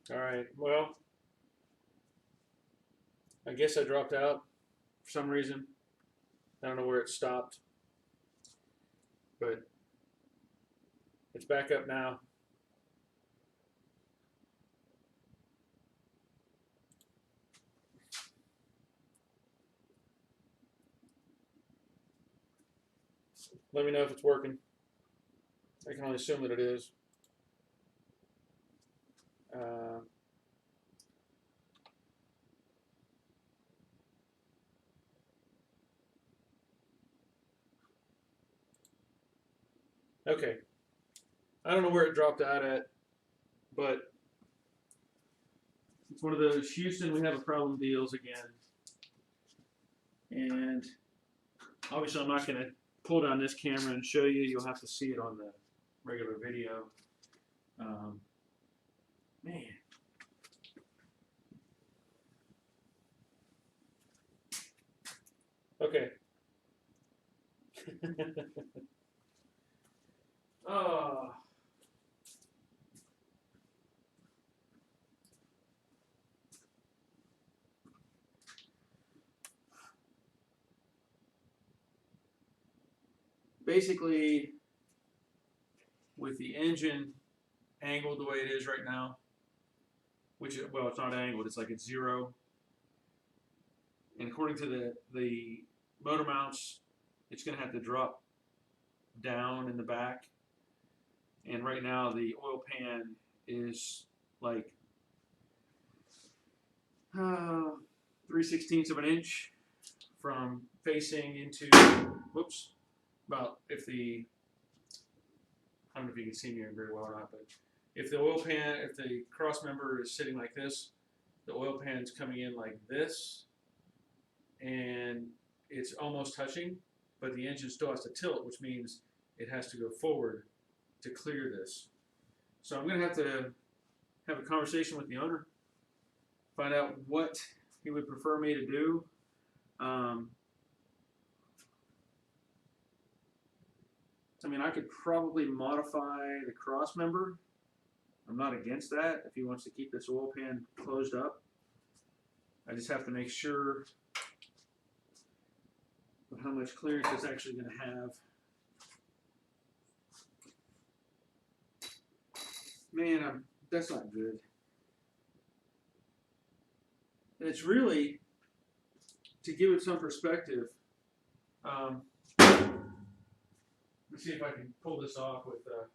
All right. Well, I guess I dropped out for some reason. I don't know where it stopped, but it's back up now. Let me know if it's working. I can only assume that it is. Uh, okay. I don't know where it dropped out at, but it's one of those Houston, we have a problem deals again. And obviously, I'm not going to pull down this camera and show you. You'll have to see it on the regular video. Man. Okay. Oh. Basically, with the engine angled the way it is right now, which, well, it's not angled, it's like it's zero. And according to the motor mounts, it's going to have to drop down in the back. And right now the oil pan is like 3/16 of an inch from facing into, whoops, about if the, I don't know if you can see me very well or not, but if the oil pan, if the cross member is sitting like this, the oil pan's coming in like this, and it's almost touching, but the engine still has to tilt, which means it has to go forward to clear this. So I'm going to have a conversation with the owner, find out what he would prefer me to do. I mean, I could probably modify the cross member. I'm not against that if he wants to keep this oil pan closed up. I just have to make sure of how much clearance it's actually going to have. Man, that's not good. And it's really, to give it some perspective, let's see if I can pull this off with a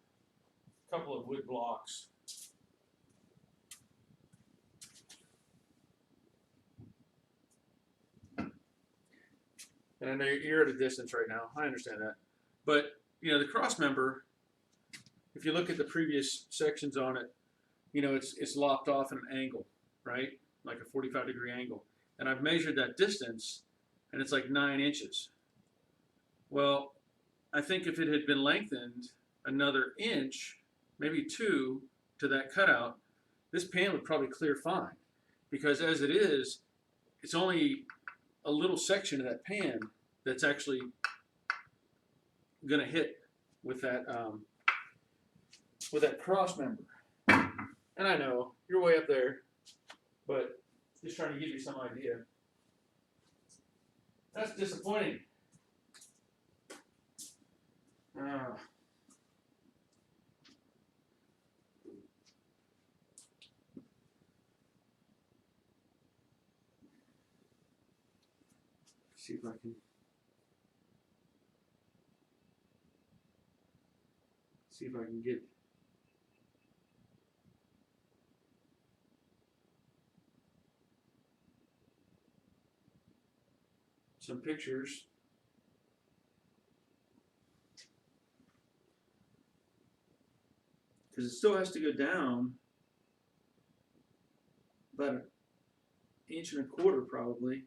couple of wood blocks. And I know you're at a distance right now. I understand that. But, you know, the cross member, if you look at the previous sections on it, you know, it's lopped off at an angle, right? Like a 45-degree angle. And I've measured that distance, and it's like 9 inches. Well, I think if it had been lengthened another inch, maybe 2, to that cutout, this pan would probably clear fine. Because as it is, it's only a little section of that pan that's actually going to hit with that cross member. And I know you're way up there, but just trying to give you some idea. That's disappointing. See if I can get some pictures. Because it still has to go down about an inch and a quarter probably.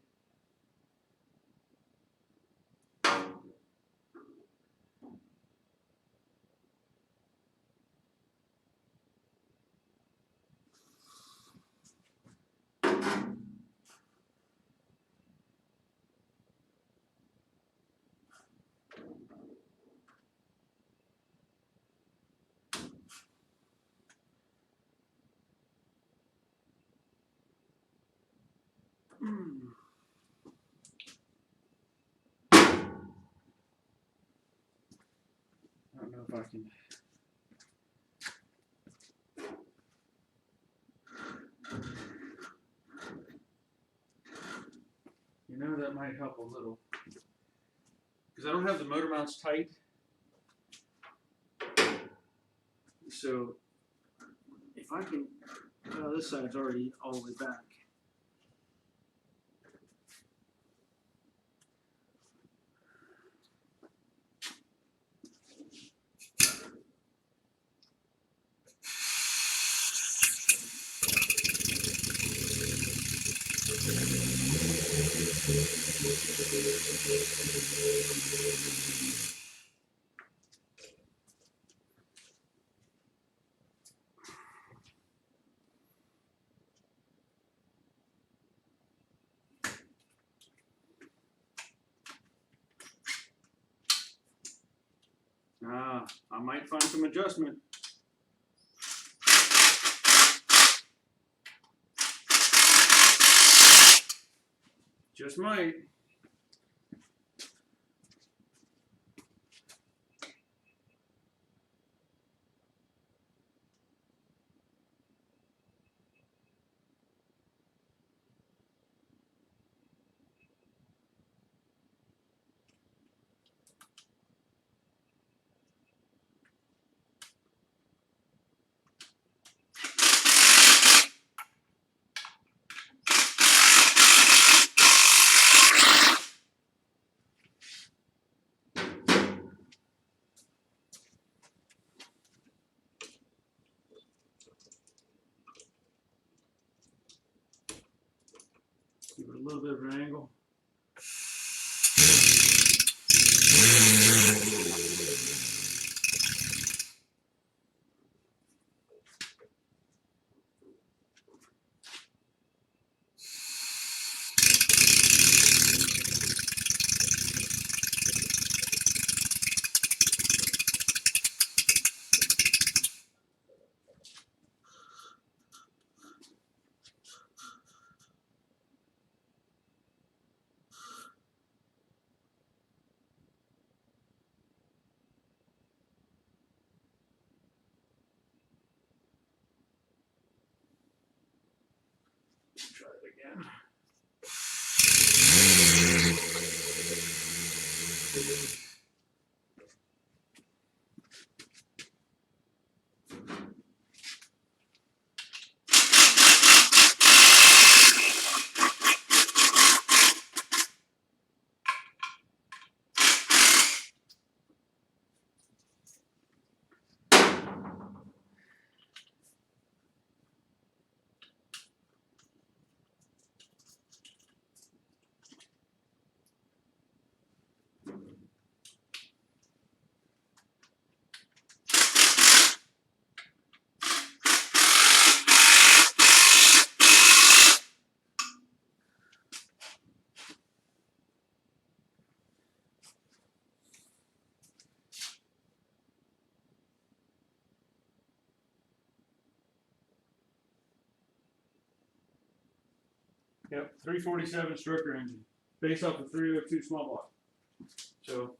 I can. You know, that might help a little. Because I don't have the motor mounts tight. So if I can, this side's already all the way back. I might find some adjustment. Just might. Give it a little bit of an angle. Try it again. Yep, 347 stroker engine, based off of 302 small block. So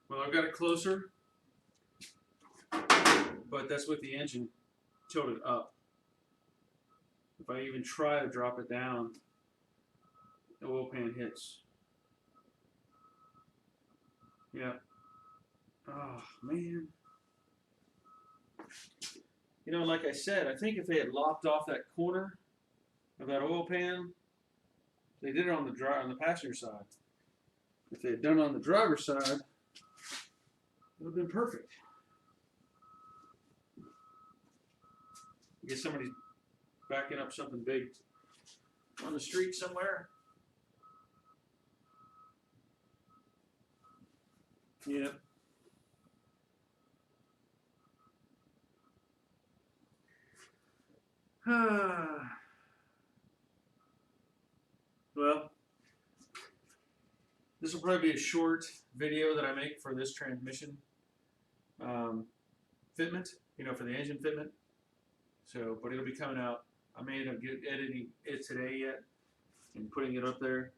Well, I've got it closer, but that's with the engine tilted up. If I even try to drop it down, the oil pan hits. Yeah. Oh, man. You know, like I said, I think if they had lopped off that corner of that oil pan, they did it on the passenger side. If they had done it on the driver's side, it would have been perfect. I guess somebody's backing up something big on the street somewhere. Yeah. Well, this will probably be a short video that I make for this transmission fitment, you know, for the engine fitment. So, but it'll be coming out. I may end up editing it today yet and putting it up there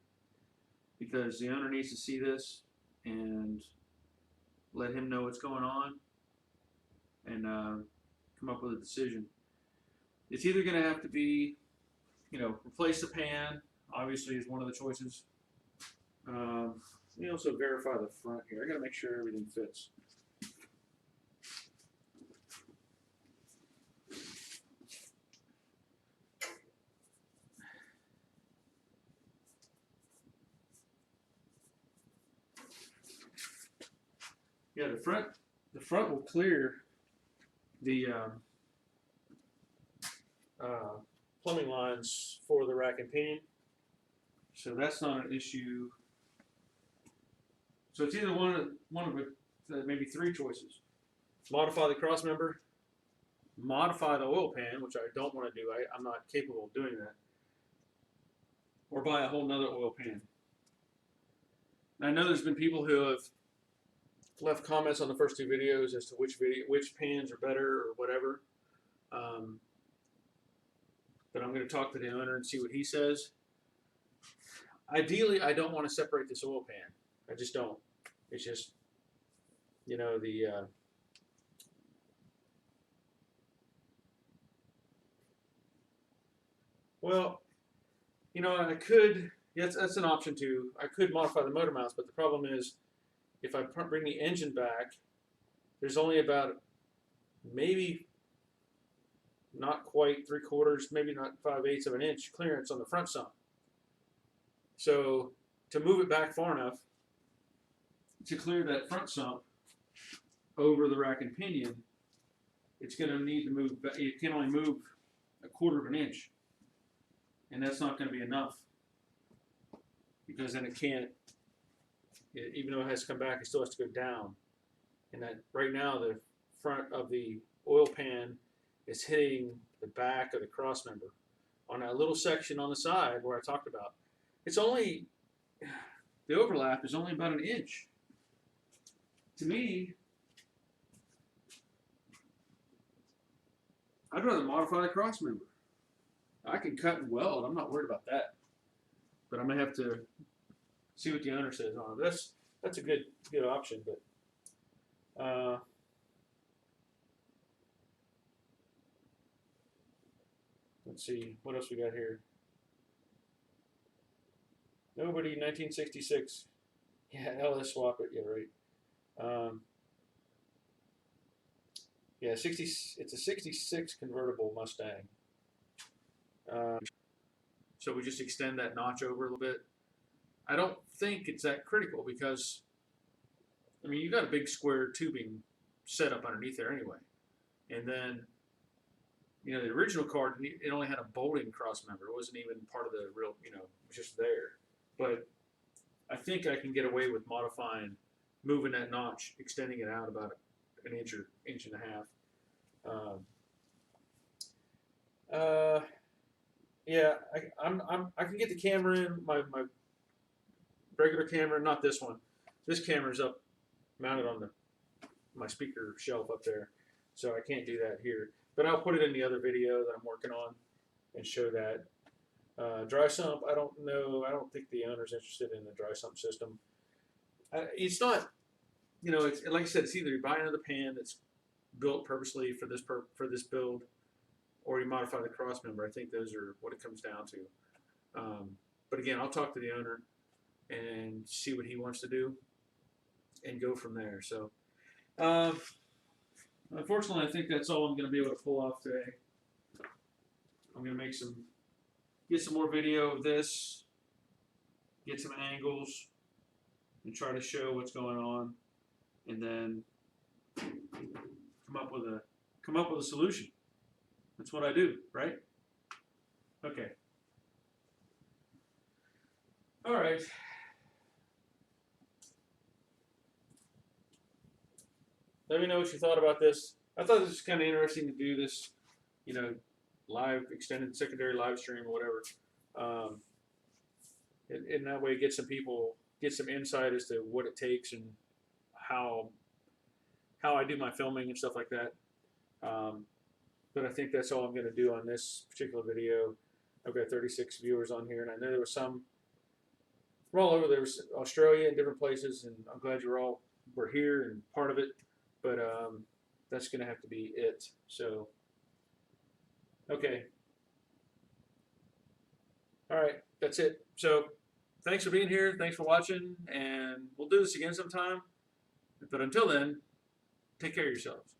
because the owner needs to see this and let him know what's going on and come up with a decision. It's either going to have to be, you know, replace the pan, obviously is one of the choices. Let me also verify the front here. I got to make sure everything fits. Yeah, the front will clear the plumbing lines for the rack and pinion, so that's not an issue. So it's either one of maybe three choices: modify the cross member, modify the oil pan, which I don't want to do. I'm not capable of doing that, or buy a whole nother oil pan. And I know there's been people who have left comments on the first two videos as to which pans are better or whatever. But I'm going to talk to the owner and see what he says. Ideally, I don't want to separate this oil pan. I just don't. It's just, you know, well, you know, I could, yes, that's an option too. I could modify the motor mounts, but the problem is, if I bring the engine back, there's only about maybe not quite 3/4, maybe not 5/8 of an inch clearance on the front sump. So to move it back far enough to clear that front sump over the rack and pinion, it's going to need to move. It can only move 1/4 of an inch, and that's not going to be enough because then it can't. Even though it has to come back, it still has to go down. And that right now, the front of the oil pan is hitting the back of the cross member on that little section on the side where I talked about. It's only, the overlap is only about an inch. To me, I'd rather modify the cross member. I can cut and weld. I'm not worried about that. But I'm gonna have to see what the owner says on it. That's a good option, but let's see what else we got here. Nobody 1966. Yeah, LS swap it. Yeah, right. Yeah, 60. It's a 66 convertible Mustang. So we just extend that notch over a little bit. I don't think it's that critical because, I mean, you got a big square tubing set up underneath there anyway. And then, you know, the original car, it only had a bolting cross member. It wasn't even part of the real, you know, it was just there. But I think I can get away with modifying, moving that notch, extending it out about an inch or inch and a half. Yeah, I can get the camera in, my regular camera, not this one. This camera's up, mounted on my speaker shelf up there, so I can't do that here. But I'll put it in the other video that I'm working on and show that. Dry sump, I don't know. I don't think the owner's interested in the dry sump system. It's not, it's like I said, it's either you buy another pan that's built purposely for for this build, or you modify the cross member. I think those are what it comes down to. But again, I'll talk to the owner and see what he wants to do, and go from there. So, uh, unfortunately, I think that's all I'm going to be able to pull off today. I'm going to get some more video of this, get some angles, and try to show what's going on, and then come up with a solution. That's what I do, right? Okay. All right. Let me know what you thought about this. I thought this was kind of interesting to do this, live, extended secondary live stream or whatever. In that way, get some insight as to what it takes and how I do my filming and stuff like that. But I think that's all I'm going to do on this particular video. I've got 36 viewers on here, and I know there were some from all over. There was Australia and different places, and I'm glad we're here and part of it. But that's going to have to be it. So, okay. All right, that's it. So, thanks for being here. Thanks for watching, and we'll do this again sometime. But until then, take care of yourselves.